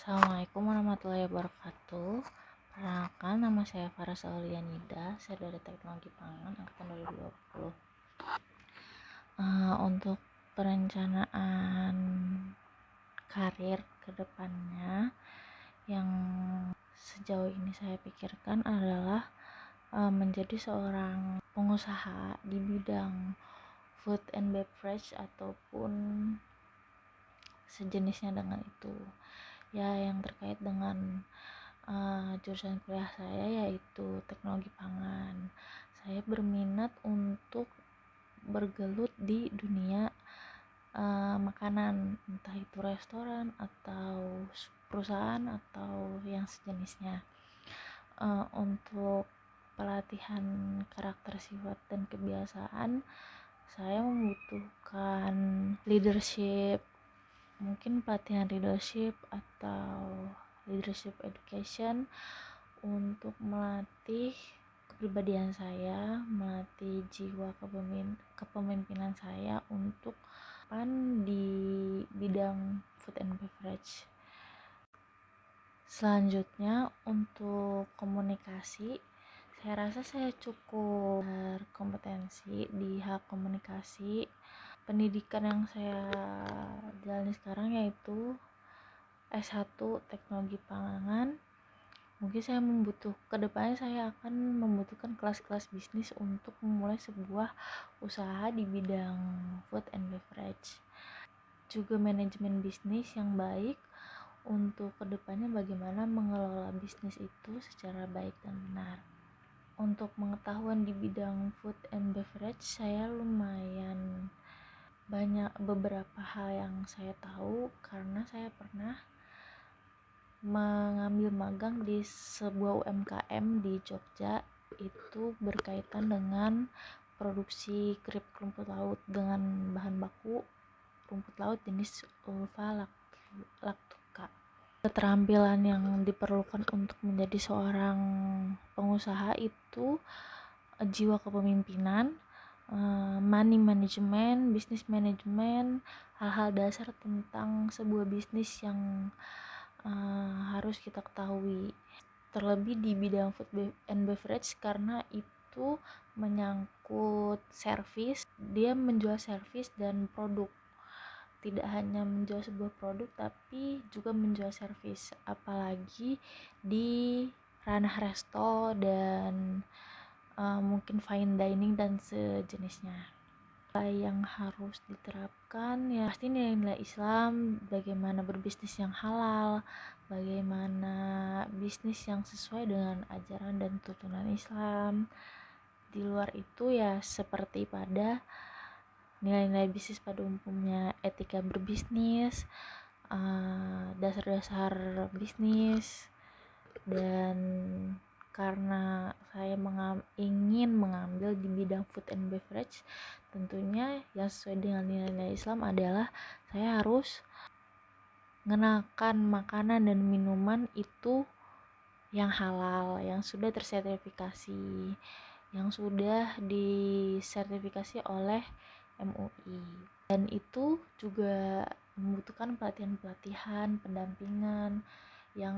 Assalamualaikum warahmatullahi wabarakatuh. Perkenalkan, nama saya Farah Saulianida. Saya dari Teknologi Pangan angkatan 2020. Untuk perencanaan karir ke depannya yang sejauh ini saya pikirkan adalah menjadi seorang pengusaha di bidang food and beverage ataupun sejenisnya dengan itu. Ya, yang terkait dengan jurusan kuliah saya yaitu teknologi pangan. Saya berminat untuk bergelut di dunia makanan, entah itu restoran atau perusahaan atau yang sejenisnya. Untuk pelatihan karakter sifat dan kebiasaan, saya membutuhkan leadership, mungkin pelatihan leadership atau leadership education untuk melatih kepribadian saya, melatih jiwa kepemimpinan saya untuk di bidang food and beverage. Selanjutnya untuk komunikasi, saya rasa saya cukup berkompetensi di hal komunikasi. Pendidikan yang saya jalani sekarang yaitu S1 Teknologi Pangan. Mungkin saya kedepannya saya akan membutuhkan kelas-kelas bisnis untuk memulai sebuah usaha di bidang food and beverage. Juga manajemen bisnis yang baik untuk kedepannya bagaimana mengelola bisnis itu secara baik dan benar. Untuk pengetahuan di bidang food and beverage, saya lumayan banyak beberapa hal yang saya tahu karena saya pernah mengambil magang di sebuah UMKM di Jogja. Itu berkaitan dengan produksi keripik rumput laut dengan bahan baku rumput laut jenis Ulva lactuca. Keterampilan yang diperlukan untuk menjadi seorang pengusaha itu jiwa kepemimpinan, money management, business management, hal-hal dasar tentang sebuah bisnis yang harus kita ketahui, terlebih di bidang food and beverage karena itu menyangkut service. Dia menjual service dan produk, tidak hanya menjual sebuah produk tapi juga menjual service, apalagi di ranah resto dan mungkin fine dining dan sejenisnya. Yang harus diterapkan ya pasti nilai-nilai Islam, bagaimana berbisnis yang halal, bagaimana bisnis yang sesuai dengan ajaran dan tuntunan Islam. Di luar itu ya seperti pada nilai-nilai bisnis pada umumnya, etika berbisnis, dasar-dasar bisnis. Dan karena saya ingin mengambil di bidang food and beverage, tentunya yang sesuai dengan nilai-nilai Islam adalah saya harus mengenakan makanan dan minuman itu yang halal, yang sudah tersertifikasi, yang sudah disertifikasi oleh MUI. Dan itu juga membutuhkan pelatihan-pelatihan, pendampingan yang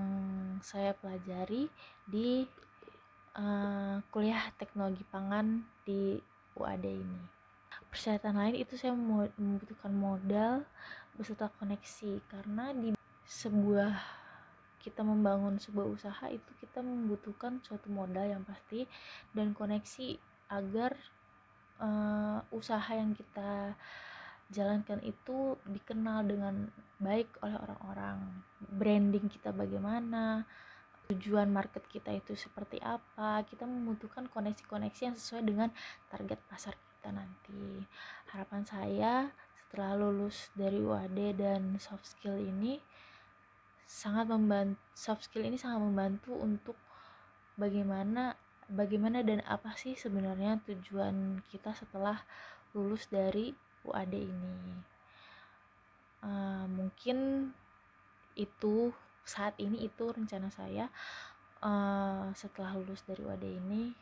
saya pelajari di kuliah teknologi pangan di UAD ini. Persyaratan lain itu saya membutuhkan modal beserta koneksi, karena di kita membangun sebuah usaha itu kita membutuhkan suatu modal yang pasti dan koneksi agar usaha yang kita jalankan itu dikenal dengan baik oleh orang-orang. Branding kita bagaimana, tujuan market kita itu seperti apa, kita membutuhkan koneksi-koneksi yang sesuai dengan target pasar kita nanti. Harapan saya setelah lulus dari UAD dan soft skill ini sangat membantu untuk bagaimana dan apa sih sebenarnya tujuan kita setelah lulus dari UAD ini. Mungkin itu saat ini itu rencana saya setelah lulus dari UAD ini.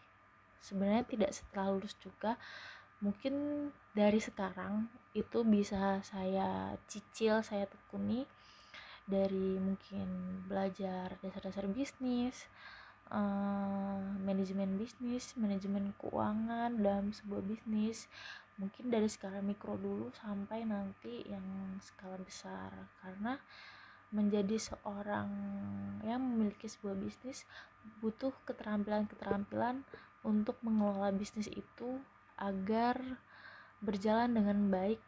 Sebenarnya tidak setelah lulus juga, mungkin dari sekarang itu bisa saya cicil, saya tekuni dari mungkin belajar dasar-dasar bisnis, manajemen bisnis, manajemen keuangan dalam sebuah bisnis, mungkin dari skala mikro dulu sampai nanti yang skala besar. Karena menjadi seorang yang memiliki sebuah bisnis butuh keterampilan-keterampilan untuk mengelola bisnis itu agar berjalan dengan baik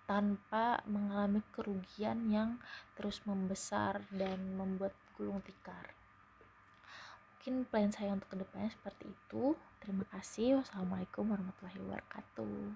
tanpa mengalami kerugian yang terus membesar dan membuat gulung tikar. Mungkin plan saya untuk kedepannya seperti itu. Terima kasih. Wassalamualaikum warahmatullahi wabarakatuh.